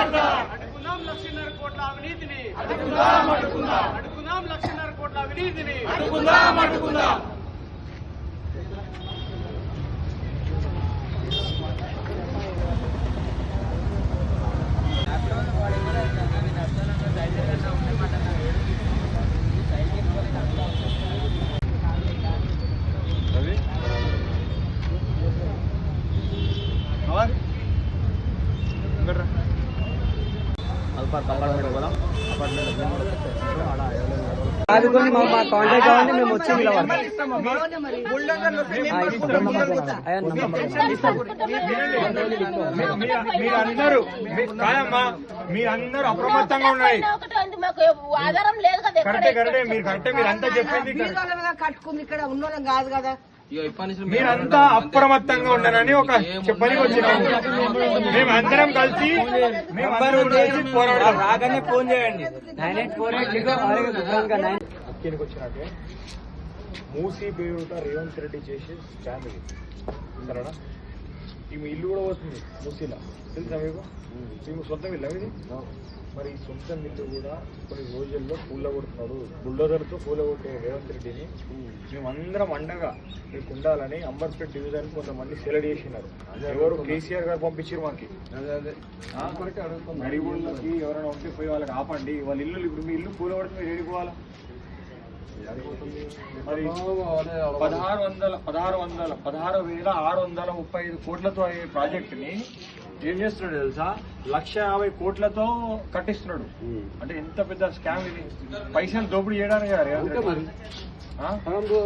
అడుగుదాం 1,50,000 కోట్ల అవినీతిని, అడుగుదాం 1,50,000 కోట్ల అవినీతిని. కాంటాక్ట్ కావాలి, మేము వచ్చి మీరందరూ అప్రమత్తంగా ఉన్నాయి. కరెక్టే మీరు అంతా చెప్పింది కట్టుకుంది ఇక్కడ ఉన్నోళ్ళం కాదు కదా. మీరంతా అప్రమత్తంగా ఉండనని ఒక చెప్పని వచ్చినాము. మేమందరం కలిసి పోరాడదాం. రాగానే ఫోన్ చేయండి. వచ్చినాకే మూసీ పేరుట రేవంత్ రెడ్డి చేసే స్కామ్ ఇది సరేనా. ఈ మీ ఇల్లు కూడా పోతుంది మూసీలో, తెలుసా మీకు? మీకు సొంతం ఇల్లు ఇది. మరి ఈ సొంతం ఇల్లు కూడా కొన్ని రోజుల్లో కూలగొడుతున్నాడు. బుల్డోజర్తో కూలగొట్టే రేవంత్ రెడ్డిని మేమందరం అండగా మీకు ఉండాలని అంబర్పేట్ డివిజన్ కొంతమంది సెలెక్ట్ చేసినారు. ఎవరు? కేసీఆర్ గారు పంపించారు మాకి. నడిగుళ్ళకి ఎవరైనా ఉంటే పోయి వాళ్ళకి ఆపండి. వాళ్ళ ఇల్లు ఇప్పుడు మీ ఇల్లు కూలగొడితే మీరు ఏడిపోవాలా? మరి 16,635 కోట్లతో అయ్యే ప్రాజెక్టుని ఏం చేస్తున్నాడు తెలుసా? 1,50,000 కోట్లతో కట్టిస్తున్నాడు. అంటే ఎంత పెద్ద స్కామ్ ఇది. పైసలు దోపిడీ చేయడానికి మరి సగంకు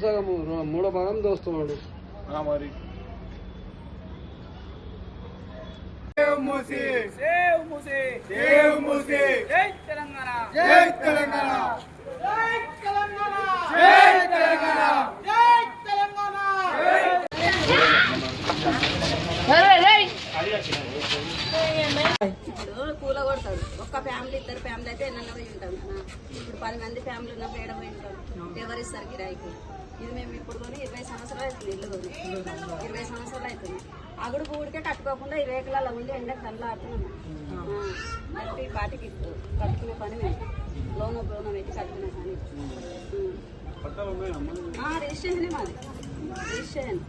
సగం 3వ భాగం దోస్తున్నాడు. మరి కూలగొడతాడు. ఒక్క ఫ్యామిలీ 2 ఫ్యామిలీ అయితే ఎన్నో పోయి ఉంటాం. ఇప్పుడు 10 మంది ఫ్యామిలీ ఉన్నప్పుడు ఏడ పోయి ఉంటాం. ఎవరిస్తారు కిరాయికి? ఇది మేము ఇప్పుడు కొని 20 సంవత్సరాలు అవుతుంది. ఇల్లు కొని 20 సంవత్సరాలు అవుతుంది. అగుడు పూడికే కట్టుకోకుండా ఈ రేకులలో ఉండి ఎండకు తల్లాడుతున్నాం. మళ్ళీ పాటికి కట్టుకునే పని మేము లోన పెట్టి కట్టుకునే పని. రిజిస్ట్రేషన్ మాది. రిజిస్ట్రేషన్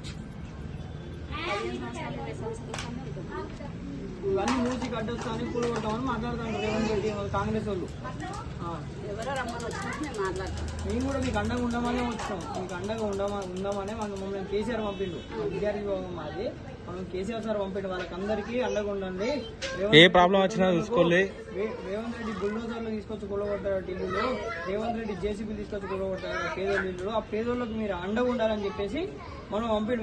15 సంవత్సరాలు 20 సంవత్సరాలు ఉంటుంది. ఇవన్నీ మూసి కట్టొస్తామని పూలు కొట్టామని మాట్లాడుతాను రేవంత్ రెడ్డి కాంగ్రెస్ వాళ్ళు. ఎవరో రమ్మని వచ్చినట్టు మేము మాట్లాడతాం. మేము కూడా మీకు అండగా ఉండమనే వచ్చాం. మీకు అండగా ఉందామనే మమ్మల్ని కేసీఆర్ పంపిండు. విద్యార్థి విభాగం మాది. మనం కేసీఆర్ సార్ పంపిండు. వాళ్ళకందరికీ అండగా ఉండండి. ఏ ప్రాబ్లం వచ్చినా చూసుకోండి. రేవంత్ రెడ్డి బుల్డోజర్లు తీసుకొచ్చి కూలగొట్టారు ఇల్లు. రేవంత్ రెడ్డి జేసీబీ తీసుకొచ్చి కూలగొట్టారు పేదోళ్ళ ఇల్లు. ఆ పేదోళ్ళకి మీరు అండగా ఉండాలని చెప్పేసి మనం పంపిండు.